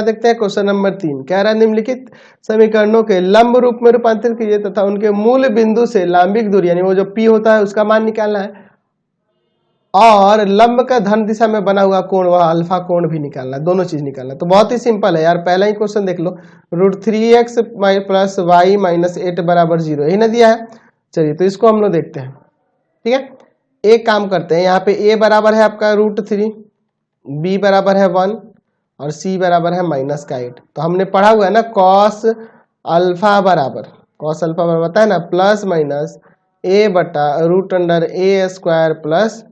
देखते हैं question number 3 कह रहा है निम्नलिखित समीकरणों के लंब रूप में रूपांतरित कीजिए तथा उनके मूल बिंदु से लंबिक दूरी यानी वो जो P होता है उसका मान निकालना है और लंब का धन दिशा में बना हुआ कोण वह अल्फा कोण भी निकालना है, दोनों चीज निकालना है। तो बहुत ही सिंपल है यार, पहला ही क्वेश्चन देख लो, √3x प्लस वाई माइनस 8 बराबर 0 यही ना दिया है। चलिए तो इसको हम लोग देखते हैं, ठीक है। एक काम करते हैं, यहाँ पे a बराबर है आपका √3, b बराबर है 1 और c बराबर है -8। तो हमने पढ़ा हुआ है ना कॉस अल्फा बराबर पता है ना प्लस माइनस a बटा √a² प्लस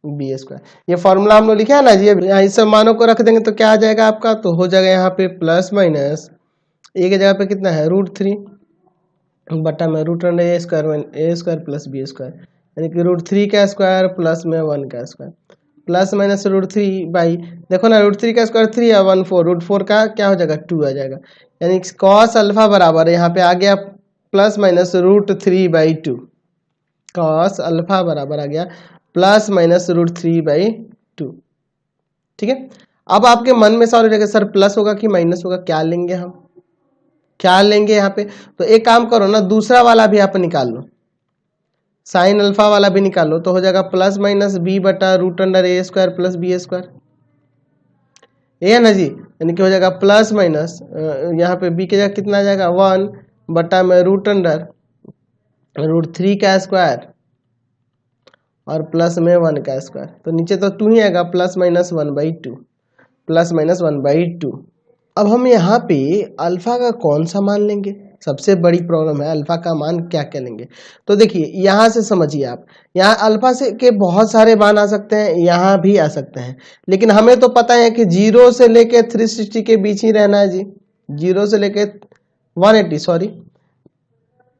b²। ये फॉर्मूला हम लोग लिखे है ना जी, यहाँ इस सब मानों को रख देंगे तो क्या आ जाएगा आपका, तो हो जाएगा यहाँ पे प्लस माइनस a की जगह पे कितना है √3 बटा में √a² प्लस b², यानी कि √3 का स्क्वायर प्लस में 1 का स्क्वायर प्लस माइनस √3 बाई, देखो ना √3 का स्क्वायर 3 है 1 4, √4 का क्या हो जाएगा 2 आ जाएगा, यानी कॉस अल्फा बराबर यहाँ पे आ गया प्लस माइनस √3/2, कॉस अल्फा बराबर आ गया प्लस माइनस √3/2, ठीक है। अब आपके मन में सवाल हो जाएगा सर प्लस होगा कि माइनस होगा, क्या लेंगे हम, क्या लेंगे यहाँ पे, तो एक काम करो ना दूसरा वाला भी आप निकाल लो, साइन अल्फा वाला भी निकाल लो, तो हो जाएगा प्लस माइनस b बटा √a² प्लस b², ये है ना जी, यानी कि हो जाएगा प्लस माइनस यहाँ पे b की जगह कितना आ जाएगा 1 बटा में √3 का स्क्वायर और प्लस में 1 का स्क्वायर, तो नीचे तो 2 ही आएगा प्लस माइनस 1/2 प्लस माइनस 1/2। अब हम यहाँ पे अल्फा का कौन सा मान लेंगे, सबसे बड़ी प्रॉब्लम है अल्फा का मान क्या क्या लेंगे। तो देखिए यहाँ से समझिए आप, यहाँ अल्फा से के बहुत सारे मान आ सकते हैं, यहाँ भी आ सकते हैं, लेकिन हमें तो पता है कि 0 से लेके 360 के बीच ही रहना है जी, 0 से लेके 180 सॉरी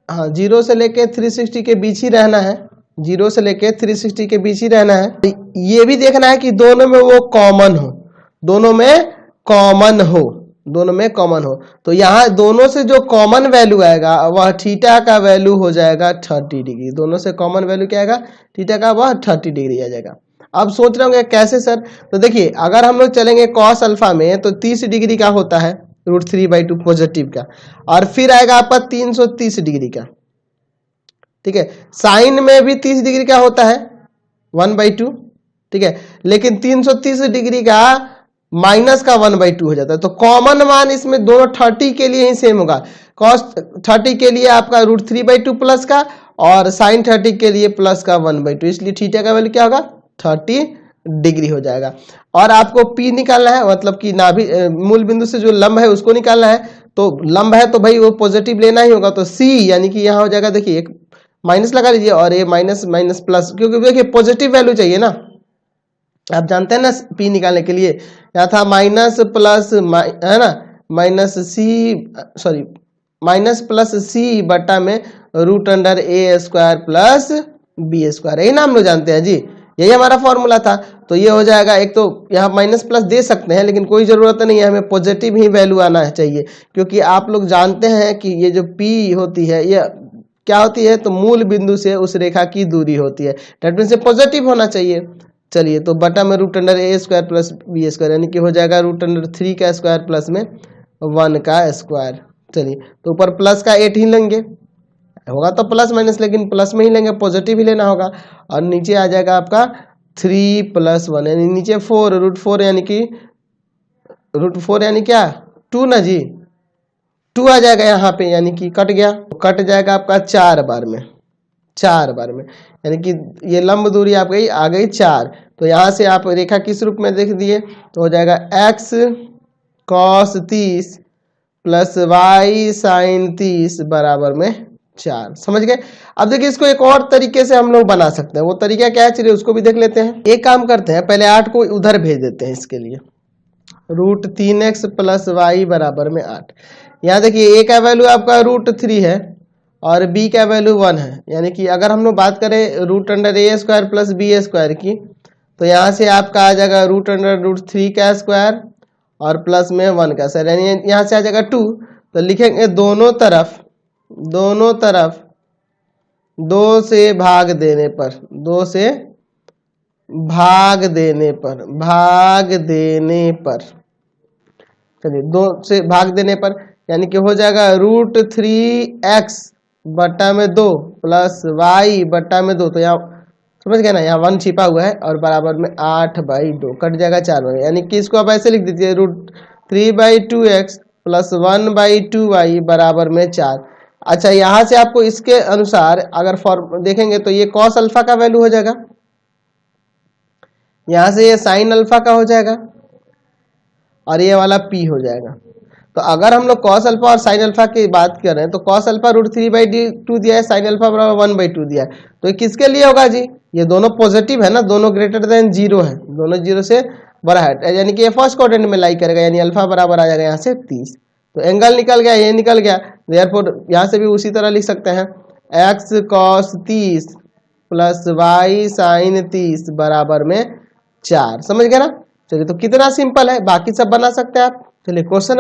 हाँ 0 से लेके 360 के बीच ही रहना है, 0 से लेके 360 के बीच ही रहना है। ये भी देखना है कि दोनों में वो कॉमन हो, दोनों में कॉमन हो, दोनों में कॉमन हो, तो यहाँ दोनों से जो कॉमन वैल्यू आएगा वह थीटा का वैल्यू हो जाएगा 30 डिग्री, दोनों से कॉमन वैल्यू क्या आएगा थीटा का, वह 30 डिग्री आ जाएगा। अब सोच रहे होंगे कैसे सर, तो देखिए अगर हम लोग चलेंगे कॉस अल्फा में तो 30 डिग्री का होता है √3/2 पॉजिटिव का, और फिर आएगा आपका 330 डिग्री का, ठीक है। साइन में भी 30 डिग्री का होता है 1/2, ठीक है, लेकिन 330 डिग्री का माइनस का 1/2 हो जाता है, तो कॉमन मान इसमें दोनों 30 के लिए ही सेम होगा, cos 30 के लिए आपका √3/2 प्लस का और साइन 30 के लिए प्लस का 1/2, इसलिए थीटा का वैल्यू क्या होगा 30 डिग्री हो जाएगा। और आपको P निकालना है, मतलब कि नाभि मूल बिंदु से जो लंब है उसको निकालना है, तो लंब है तो भाई वो पॉजिटिव लेना ही होगा, तो C यानी कि यहाँ हो जाएगा, देखिए एक माइनस लगा लीजिए और ये माइनस माइनस प्लस, क्योंकि देखिए पॉजिटिव वैल्यू चाहिए ना, आप जानते हैं ना P निकालने के लिए यहाँ था माइनस प्लस है ना माइनस प्लस C बटा में √a² प्लस b², यही ना हम लोग जानते हैं जी, यही हमारा फॉर्मूला था। तो ये हो जाएगा, एक तो यहाँ माइनस प्लस दे सकते हैं लेकिन कोई जरूरत नहीं है, हमें पॉजिटिव ही वैल्यू आना चाहिए, क्योंकि आप लोग जानते हैं कि ये जो P होती है ये क्या होती है, तो मूल बिंदु से उस रेखा की दूरी होती है, डेट मीन से पॉजिटिव होना चाहिए। चलिए तो बटा में √a² प्लस b², यानी कि हो जाएगा √3 का स्क्वायर प्लस में 1 का स्क्वायर। चलिए तो ऊपर प्लस का 8 ही लेंगे, होगा तो प्लस माइनस, लेकिन प्लस में ही लेंगे, पॉजिटिव ही लेना होगा, और नीचे आ जाएगा आपका 3 + 1 यानी नीचे 4 √4 यानी कि √4 यानी क्या 2 ना जी, 2 आ जाएगा यहाँ पे, यानी कि कट गया, कट जाएगा आपका 4 बार में, 4 बार में, यानी कि ये लंब दूरी आप गई आ गई 4। तो यहाँ से आप रेखा किस रूप में देख दिए, तो हो जाएगा x cos 30 plus y sin 30 बराबर में 4। समझ गए। अब देखिए इसको एक और तरीके से हम लोग बना सकते हैं, वो तरीका क्या है चलिए उसको भी देख लेते हैं। एक काम करते हैं, पहले 8 को उधर भेज देते हैं, इसके लिए √3x प्लस y बराबर में 8। यहाँ देखिए a का वैल्यू आपका √3 है और b का वैल्यू 1 है, यानी कि अगर हम लोग बात करें √a² प्लस b² की, तो यहाँ से आपका आ जाएगा √3 का स्क्वायर और प्लस में 1 का स्क्वायर, यानी यहाँ से आ जाएगा 2। तो लिखेंगे दोनों तरफ 2 से भाग देने पर, 2 से भाग देने पर चलिए 2 से भाग देने पर यानी कि हो जाएगा √3x बटा में 2 प्लस y बटा में 2। तो यहाँ समझ गए ना, यहाँ 1 छिपा हुआ है और बराबर में 8/2 कट जाएगा 4 यानी कि इसको आप ऐसे लिख दीजिए √3/2x प्लस 1/2y बराबर में 4। अच्छा, यहाँ से आपको इसके अनुसार अगर फॉर्म देखेंगे तो ये कॉस अल्फा का वैल्यू हो जाएगा, यहाँ से ये साइन अल्फा का हो जाएगा और ये वाला p हो जाएगा। तो अगर हम लोग कॉस अल्फा और साइन अल्फा की बात कर रहे हैं तो कॉस अल्फा √3/2 दिया है, साइन अल्फा बराबर 1/2 दिया है। तो ये किसके लिए होगा जी? ये दोनों पॉजिटिव है ना, दोनों ग्रेटर देन 0 है, दोनों 0 से बड़ा है, यानी कि ये फर्स्ट क्वाड्रेंट में लाई करेगा, यानी अल्फा बराबर आ जाएगा यहाँ से 30। तो एंगल निकल गया, ये निकल गया। देयरफॉर यहाँ से भी उसी तरह लिख सकते हैं x cos 30 plus y sin 30 बराबर में 4। समझ गए ना? चलिए, तो कितना सिंपल है, बाकी सब बना सकते हैं आप। चलिए क्वेश्चन